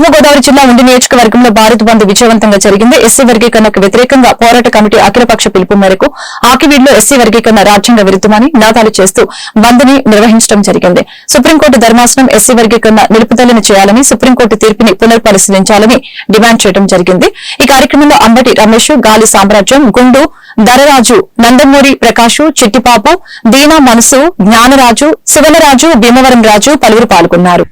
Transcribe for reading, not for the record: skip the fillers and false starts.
పశ్చిమ గోదావరి జిల్లా ఉండి నియోజకవర్గంలో భారత్ బంద్ విజయవంతంగా జరిగింది. ఎస్సీ వర్గీకరణకు వ్యతిరేకంగా పోరాట కమిటీ అఖిలపక్ష పిలుపు మేరకు ఆకివీడులో ఎస్సీ వర్గీకరణ రాజ్యాంగ విరుద్దమని నినాదాలు చేస్తూ బంద్ ని నిర్వహించడం జరిగింది. సుప్రీంకోర్టు ధర్మాసనం ఎస్సీ వర్గీకరణ నిలుపుదలను చేయాలని, సుప్రీంకోర్టు తీర్పుని పునర్పరిశీలించాలని డిమాండ్ చేయడం జరిగింది. ఈ కార్యక్రమంలో అంబటి రమేష్, గాలి సామ్రాజ్యం, గుండు ధరరాజు, నందమూరి ప్రకాశు, చిట్టిపాపు, దీనా మనసు, జ్ఞానరాజు, శివనరాజు, భీమవరం రాజు పలువురు పాల్గొన్నారు.